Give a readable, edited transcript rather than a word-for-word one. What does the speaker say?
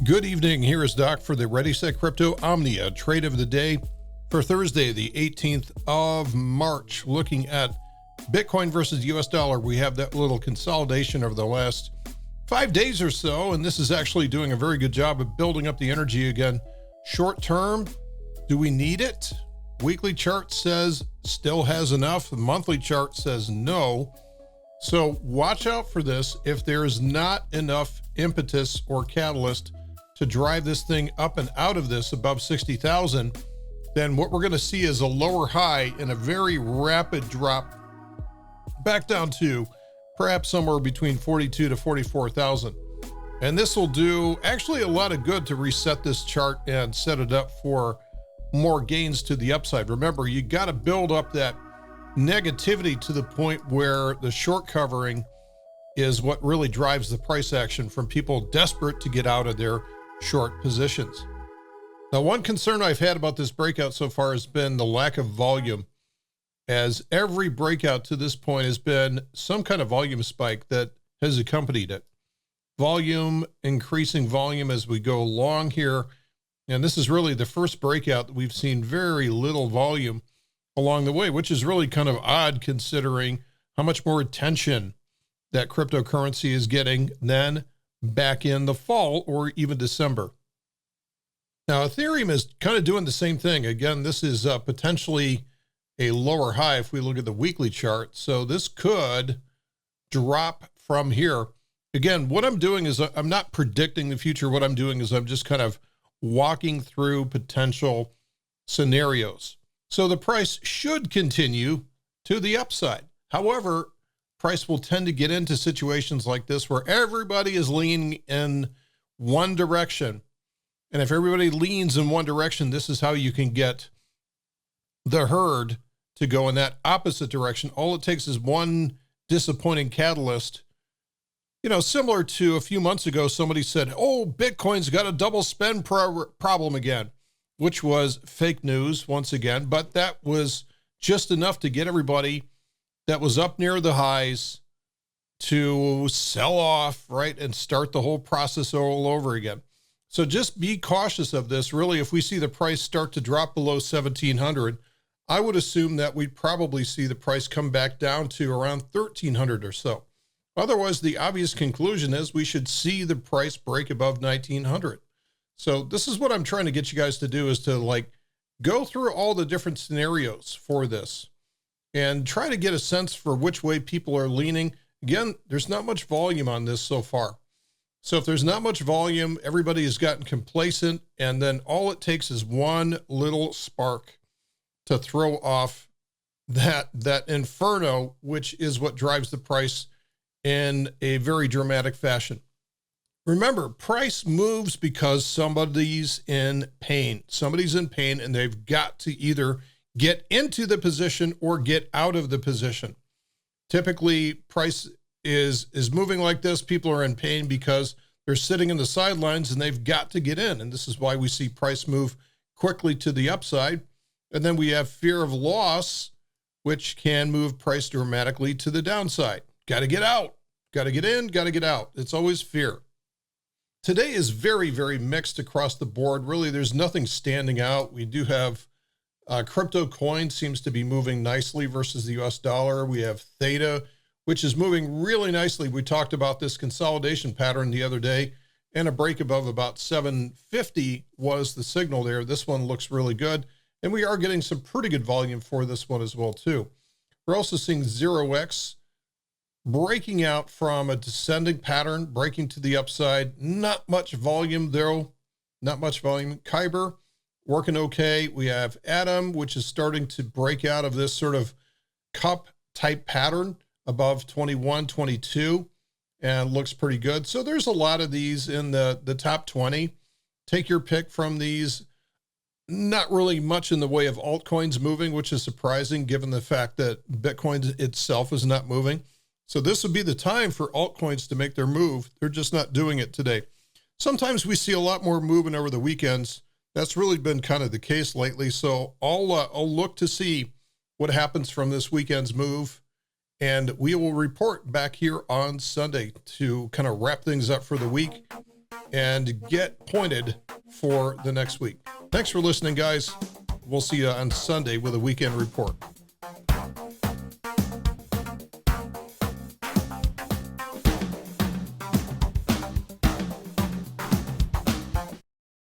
Good evening. Here is Doc for the ReadySetCrypto OMNIA trade of the day for Thursday, the 18th of March. Looking at Bitcoin versus US dollar, we have that little consolidation over the last 5 days or so, and this is actually doing a very good job of building up the energy again. Short term, do we need it? Weekly chart says still has enough. The monthly chart says no. So watch out for this. If there is not enough impetus or catalyst to drive this thing up and out of this above 60,000, then what we're going to see is a lower high and a very rapid drop back down to perhaps somewhere between 42 to 44,000. And this will do actually a lot of good to reset this chart and set it up for more gains to the upside. Remember, you got to build up that negativity to the point where the short covering is what really drives the price action from people desperate to get out of their short positions. Now, one concern I've had about this breakout so far has been the lack of volume, as every breakout to this point has been some kind of volume spike that has accompanied it. Volume, increasing volume as we go along here. And this is really the first breakout that we've seen very little volume along the way, which is really kind of odd considering how much more attention that cryptocurrency is getting than back in the fall or even December. Now, Ethereum is kind of doing the same thing. Again, this is potentially a lower high if we look at the weekly chart. So this could drop from here. Again, what I'm doing is I'm not predicting the future. What I'm doing is I'm just kind of walking through potential scenarios. So the price should continue to the upside. However, price will tend to get into situations like this where everybody is leaning in one direction. And if everybody leans in one direction, this is how you can get the herd to go in that opposite direction. All it takes is one disappointing catalyst. You know, similar to a few months ago, somebody said, oh, Bitcoin's got a double spend problem again, which was fake news once again, but that was just enough to get everybody that was up near the highs to sell off, right, and start the whole process all over again. So just be cautious of this. Really, if we see the price start to drop below 1,700, I would assume that we'd probably see the price come back down to around 1,300 or so. Otherwise, the obvious conclusion is we should see the price break above 1,900. So this is what I'm trying to get you guys to do, is to go through all the different scenarios for this and try to get a sense for which way people are leaning. Again, there's not much volume on this so far. So if there's not much volume, everybody has gotten complacent, and then all it takes is one little spark to throw off that inferno, which is what drives the price in a very dramatic fashion. Remember, price moves because somebody's in pain. Somebody's in pain, and they've got to either get into the position or get out of the position. Typically, price is moving like this. People are in pain because they're sitting in the sidelines and they've got to get in. And this is why we see price move quickly to the upside. And then we have fear of loss, which can move price dramatically to the downside. Got to get out, got to get in, got to get out. It's always fear. Today is very, very mixed across the board. Really, there's nothing standing out. We do have crypto coin seems to be moving nicely versus the US dollar. We have Theta, which is moving really nicely. We talked about this consolidation pattern the other day, and a break above about 750 was the signal there. This one looks really good, and we are getting some pretty good volume for this one as well too. We're also seeing 0x breaking out from a descending pattern, breaking to the upside. Not much volume though, not much volume. Kyber working okay. We have Atom, which is starting to break out of this sort of cup type pattern above 21, 22, and looks pretty good. So there's a lot of these in the top 20. Take your pick from these. Not really much in the way of altcoins moving, which is surprising given the fact that Bitcoin itself is not moving. So this would be the time for altcoins to make their move. They're just not doing it today. Sometimes we see a lot more movement over the weekends. That's really been kind of the case lately. So I'll look to see what happens from this weekend's move, and we will report back here on Sunday to kind of wrap things up for the week. and get pointed for the next week. Thanks for listening, guys. We'll see you on Sunday with a weekend report.